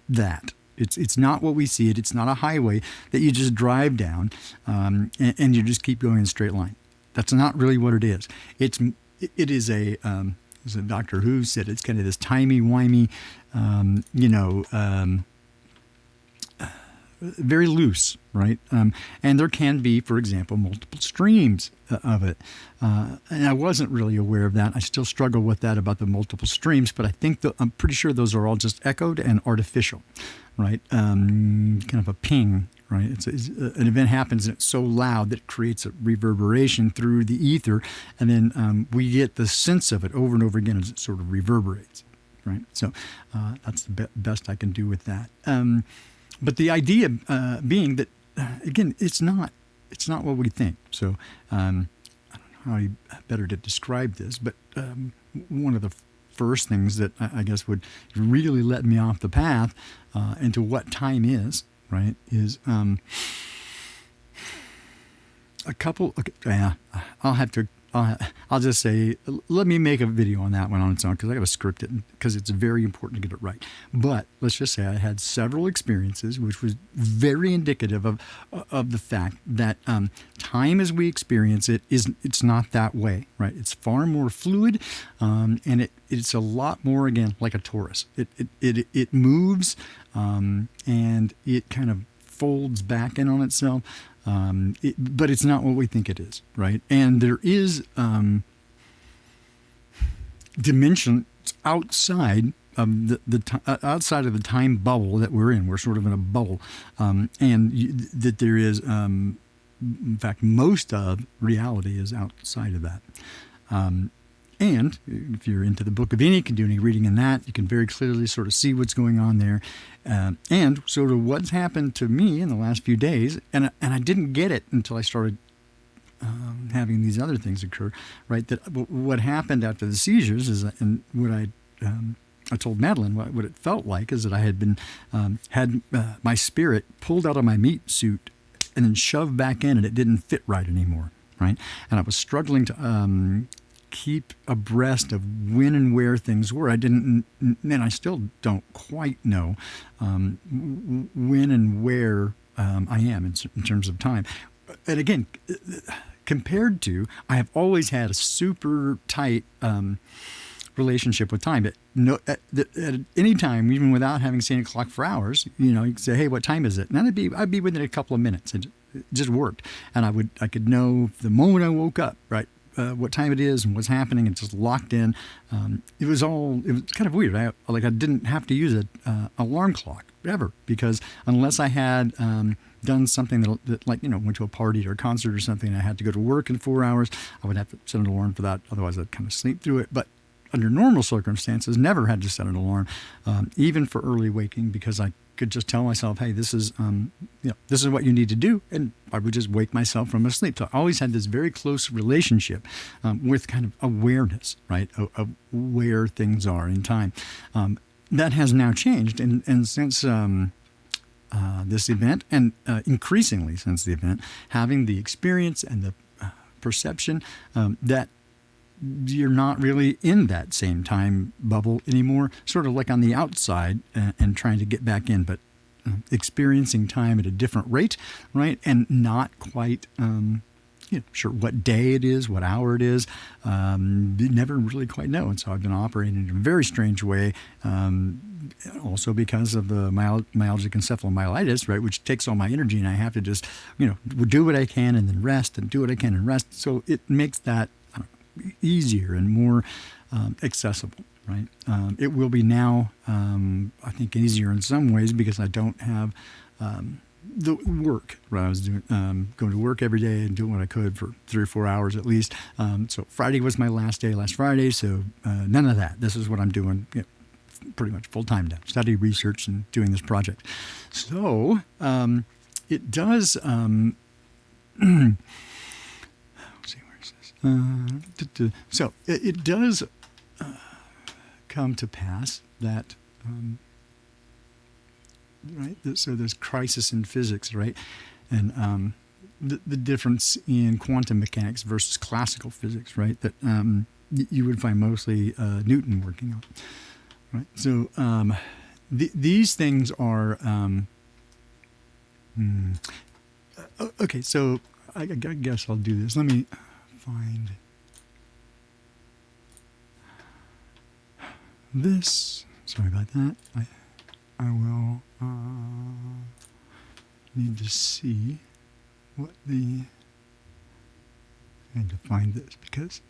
that. It's not what we see it. It's not a highway that you just drive down and you just keep going in a straight line. That's not really what it is. It is as a Doctor Who said, it's kind of this timey-wimey, very loose, right? And there can be, for example, multiple streams of it. And I wasn't really aware of that. I still struggle with that about the multiple streams, but I think I'm pretty sure those are all just echoed and artificial, right? Kind of a ping, right? An event happens and it's so loud that it creates a reverberation through the ether, and then we get the sense of it over and over again as it sort of reverberates, right? So that's the best I can do with that. But the idea being that, again, it's not what we think. So I don't know how better to describe this, but one of the first things that I guess would really let me off the path into what time is, right, is a couple. Okay, I'll have to I'll just say, let me make a video on that one on its own because I got to script it because it's very important to get it right. But let's just say I had several experiences, which was very indicative of the fact that time as we experience it it's not that way, right? It's far more fluid, and it's a lot more, again, like a torus. It moves, and it kind of folds back in on itself, but it's not what we think it is, right? And there is dimensions outside of outside of the time bubble that we're in. We're sort of in a bubble, that there is, in fact, most of reality is outside of that. And if you're into the Book of Enoch and do any reading in that, you can very clearly sort of see what's going on there, and sort of what's happened to me in the last few days. And I didn't get it until I started having these other things occur, right? That what happened after the seizures is, and what I told Madeline what it felt like is that I had been had my spirit pulled out of my meat suit and then shoved back in, and it didn't fit right anymore, right? And I was struggling to keep abreast of when and where things were. I didn't, and I still don't quite know when and where I am in terms of time. And again, compared to, I have always had a super tight relationship with time. At any time, even without having seen a clock for hours, you know, you could say, "Hey, what time is it?" And I'd be within a couple of minutes. It just worked, and I could know the moment I woke up, right? What time it is and what's happening, and just locked in. It was kind of weird. I didn't have to use an alarm clock ever, because unless I had done something that, like, you know, went to a party or a concert or something, and I had to go to work in 4 hours, I would have to set an alarm for that. Otherwise, I'd kind of sleep through it. But under normal circumstances, never had to set an alarm, even for early waking, because I could just tell myself, "Hey, this is this is what you need to do," and I would just wake myself from a sleep. So I always had this very close relationship with kind of awareness, right, of where things are in time. That has now changed, and since this event, and increasingly since the event, having the experience and the perception that you're not really in that same time bubble anymore, sort of like on the outside and trying to get back in, but experiencing time at a different rate, right? And not quite sure what day it is, what hour it is. You never really quite know. And so I've been operating in a very strange way, also because of the myalgic encephalomyelitis, right, which takes all my energy, and I have to just, do what I can and then rest, and do what I can and rest. So it makes that easier and more accessible, right? It will be now, I think, easier in some ways because I don't have the work, right? I was doing, going to work every day and doing what I could for 3 or 4 hours at least. So Friday was my last day last Friday, so none of that. This is what I'm doing, pretty much full time now, study, research, and doing this project. So it does... So it does come to pass that, right? So there's crisis in physics, right? And the difference in quantum mechanics versus classical physics, right? That you would find mostly Newton working on, right? So these things are okay. So I guess I'll do this. Let me find this. Sorry about that. I will need to see what I had to find this because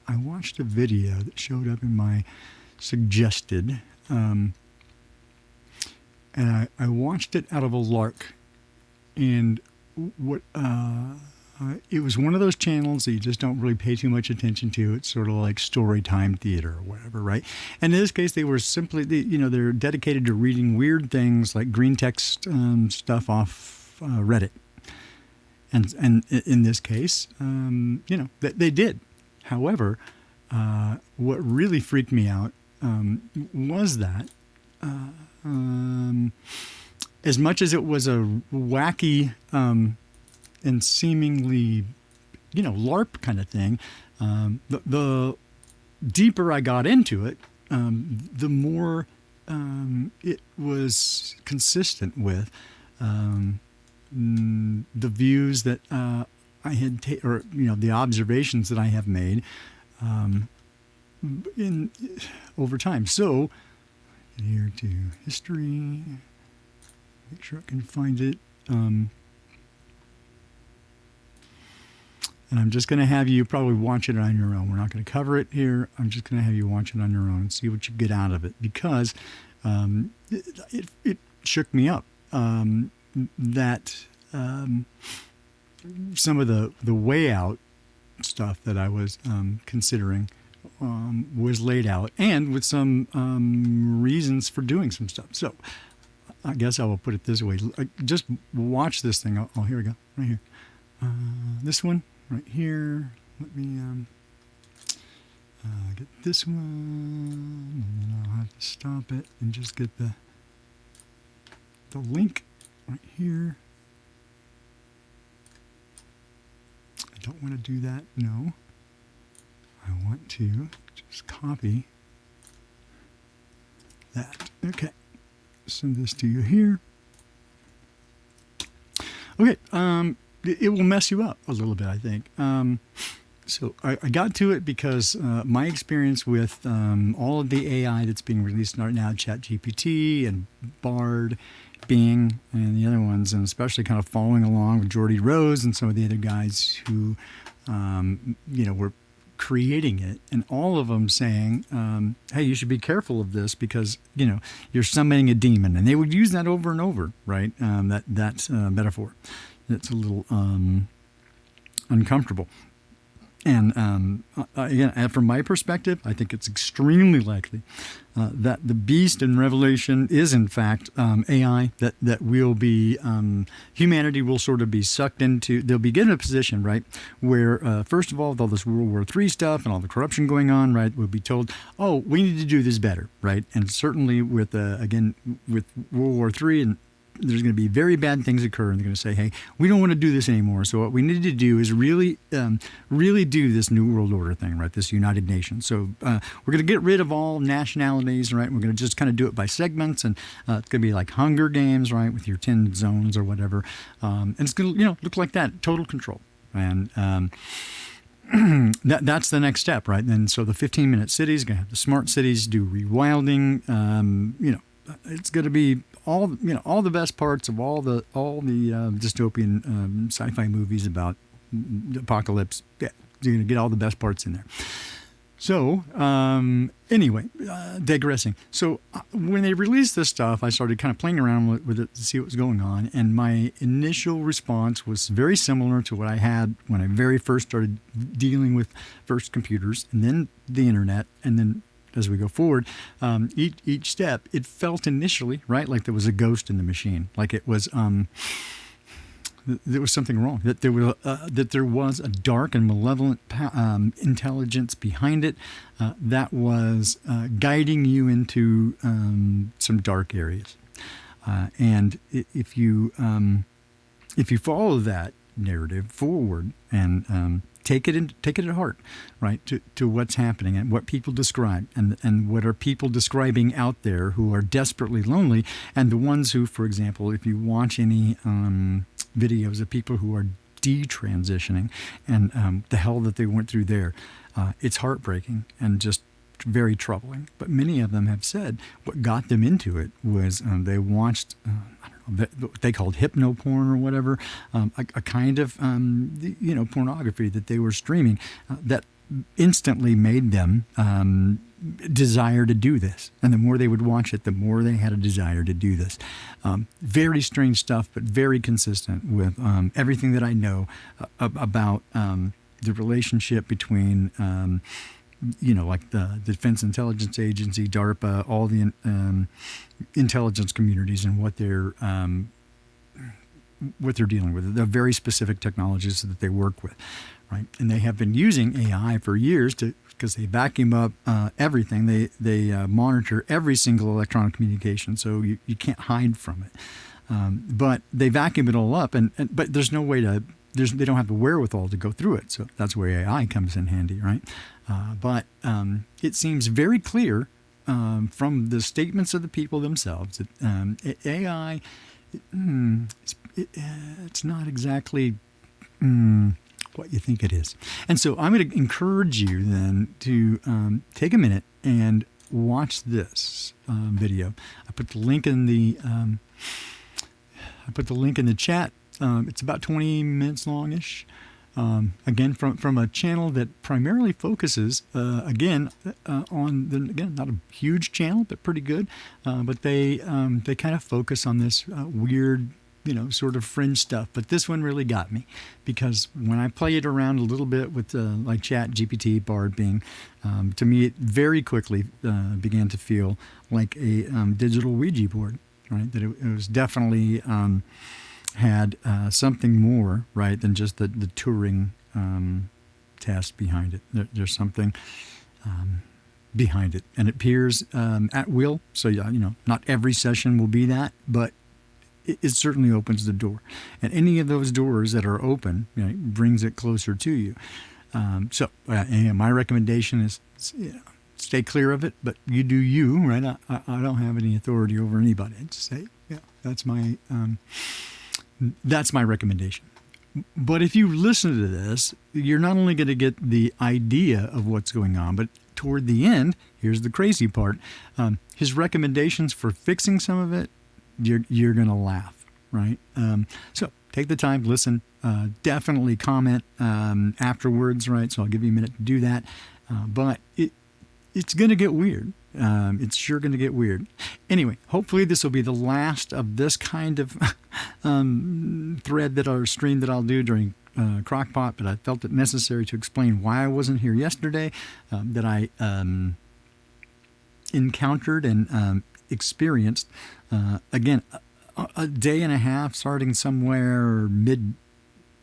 I watched a video that showed up in my suggested, and I watched it out of a lark, and what it was one of those channels that you just don't really pay too much attention to. It's sort of like Storytime Theater or whatever, right? And in this case, they were simply, they're dedicated to reading weird things like green text stuff off Reddit. And in this case, they did. However, what really freaked me out was that as much as it was a wacky and seemingly LARP kind of thing. The deeper I got into it, the more it was consistent with the views that I had the observations that I have made over time. So here to history, make sure I can find it. And I'm just going to have you probably watch it on your own. We're not going to cover it here. I'm just going to have you watch it on your own and see what you get out of it, because it shook me up that some of the way out stuff that I was considering was laid out, and with some reasons for doing some stuff. So I guess I will put it this way. Just watch this thing. Oh, here we go. Right here. This one right here. Let me get this one, and then I'll have to stop it and just get the link right here. I don't want to do that. No. I want to just copy that. Okay. Send this to you here. Okay. It will mess you up a little bit, I think. So I got to it because my experience with all of the AI that's being released right now, ChatGPT and Bard, Bing, and the other ones, and especially kind of following along with Jordy Rose and some of the other guys who, were creating it, and all of them saying, hey, you should be careful of this because, you're summoning a demon. And they would use that over and over, right? That metaphor. It's a little uncomfortable. And again, from my perspective, I think it's extremely likely that the beast in Revelation is, in fact, AI, that will be, humanity will sort of be sucked into, they'll be given a position, right, where, first of all, with all this World War III stuff and all the corruption going on, right, we'll be told, oh, we need to do this better, right? And certainly with, again, with World War III, and there's going to be very bad things occur, and they're going to say, hey, we don't want to do this anymore. So what we need to do is really do this New World Order thing, right? This United Nations. So we're going to get rid of all nationalities, right? We're going to just kind of do it by segments, and it's going to be like Hunger Games, right? With your 10 zones or whatever. And it's going to, look like that, total control. And that's the next step, right? And so the 15-minute cities, going to have the smart cities do rewilding. It's going to be all the best parts of all the dystopian sci-fi movies about the apocalypse. Yeah, you're going to get all the best parts in there. So anyway, digressing. So when they released this stuff, I started kind of playing around with it to see what was going on, and my initial response was very similar to what I had when I very first started dealing with first computers, and then the internet, and then as we go forward, each step, it felt initially, right, like there was a ghost in the machine, like it was, there was something wrong, that there was a dark and malevolent intelligence behind it that was guiding you into some dark areas. And if you follow that narrative forward and take it at heart, right, to what's happening and what people describe, and what are people describing out there who are desperately lonely, and the ones who, for example, if you watch any videos of people who are detransitioning and the hell that they went through there, it's heartbreaking and just very troubling. But many of them have said what got them into it was they watched what they called hypno porn or whatever, a kind of pornography that they were streaming that instantly made them desire to do this. And the more they would watch it, the more they had a desire to do this. Very strange stuff, but very consistent with everything that I know about the relationship between like the Defense Intelligence Agency, DARPA, all the intelligence communities, and what they're dealing with. They're very specific technologies that they work with, right? And they have been using AI for years because they vacuum up everything. They monitor every single electronic communication, so you can't hide from it. But they vacuum it all up, but there's no way to they don't have the wherewithal to go through it. So that's where AI comes in handy, right? But it seems very clear from the statements of the people themselves that AI, it's not exactly what you think it is. And so I'm going to encourage you then to take a minute and watch this video. I put the link in the chat. It's about 20 minutes longish. Again, from a channel that primarily focuses on not a huge channel, but pretty good. But they kind of focus on this weird, sort of fringe stuff. But this one really got me, because when I play it around a little bit with like Chat GPT, Bard, Bing, to me it very quickly began to feel like a digital Ouija board, right? That it was definitely had something more, right, than just the Turing test behind it. There's something behind it, and it appears at will. So not every session will be that, but it certainly opens the door, and any of those doors that are open, brings it closer to you. So my recommendation is, stay clear of it, but you do you, right? I don't have any authority over anybody. I just say, that's my recommendation. But if you listen to this, you're not only going to get the idea of what's going on, but toward the end, here's the crazy part. His recommendations for fixing some of it, you're going to laugh, right? So take the time, listen, definitely comment afterwards, right? So I'll give you a minute to do that. But it's going to get weird. It's sure going to get weird. Anyway, hopefully this will be the last of this kind of thread stream that I'll do during Crockpot, but I felt it necessary to explain why I wasn't here yesterday, that I encountered and experienced, again, a day and a half starting somewhere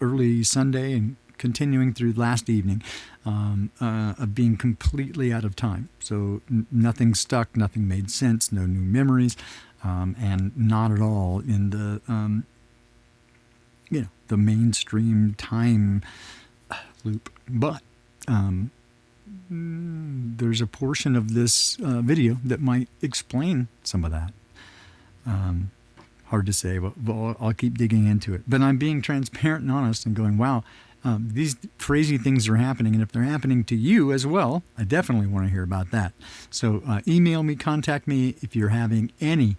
early Sunday and continuing through last evening, of being completely out of time. So nothing stuck, nothing made sense, no new memories, and not at all in the the mainstream time loop. But there's a portion of this video that might explain some of that. Hard to say, but I'll keep digging into it. But I'm being transparent and honest and going, wow, these crazy things are happening, and if they're happening to you as well, I definitely want to hear about that. So email me, contact me if you're having any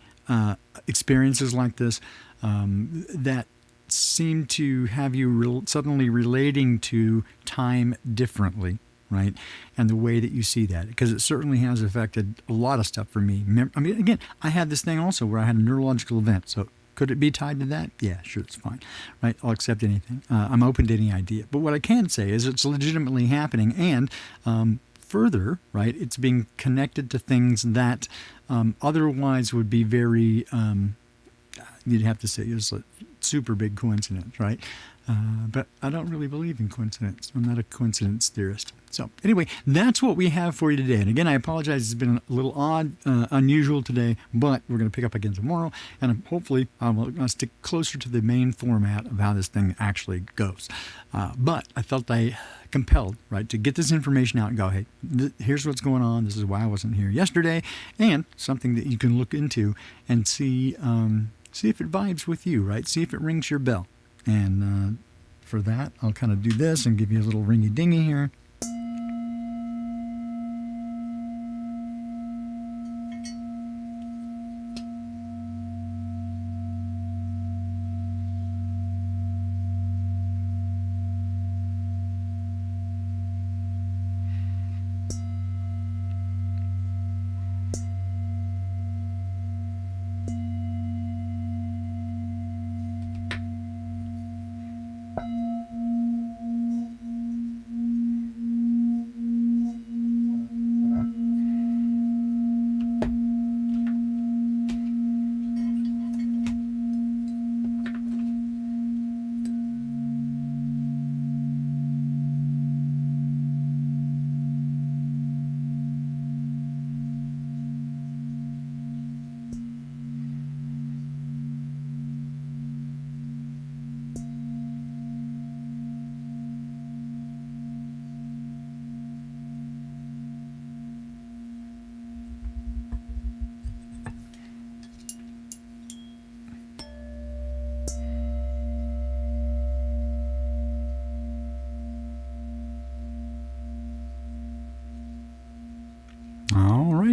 experiences like this that seem to have you suddenly relating to time differently, right? And the way that you see that, because it certainly has affected a lot of stuff for me. I mean, again, I had this thing also where I had a neurological event, so could it be tied to that? Yeah, sure, it's fine, right? I'll accept anything. I'm open to any idea. But what I can say is it's legitimately happening, and further, right, it's being connected to things that otherwise would be very, you'd have to say it's a super big coincidence, right? But I don't really believe in coincidence. I'm not a coincidence theorist. So anyway, that's what we have for you today. And again, I apologize. It's been a little odd, unusual today, but we're going to pick up again tomorrow. And hopefully I'll stick closer to the main format of how this thing actually goes. But I felt compelled, right, to get this information out and go, hey, here's what's going on. This is why I wasn't here yesterday. And something that you can look into and see if it vibes with you, right? See if it rings your bell. And for that, I'll kind of do this and give you a little ringy-dingy here.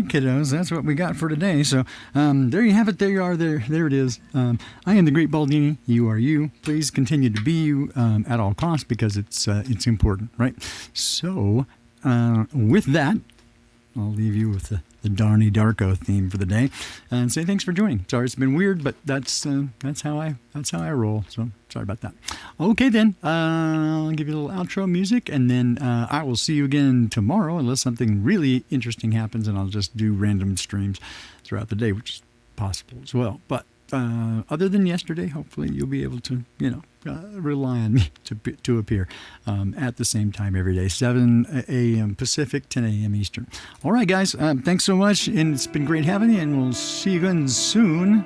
kiddos, that's what we got for today. So there you have it. There you are. There it is. I am the Great Baldini. You are you. Please continue to be you at all costs, because it's important, right? So with that, I'll leave you with the Darny Darko theme for the day, and say thanks for joining. Sorry it's been weird, but that's how I roll. So sorry about that. Okay then, I'll give you a little outro music, and then I will see you again tomorrow, unless something really interesting happens, and I'll just do random streams throughout the day, which is possible as well. But other than yesterday, hopefully you'll be able to, rely on me to appear at the same time every day, 7 a.m. Pacific, 10 a.m. Eastern. All right, guys, thanks so much, and it's been great having you, and we'll see you again soon.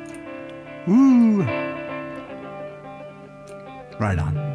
Woo! Right on.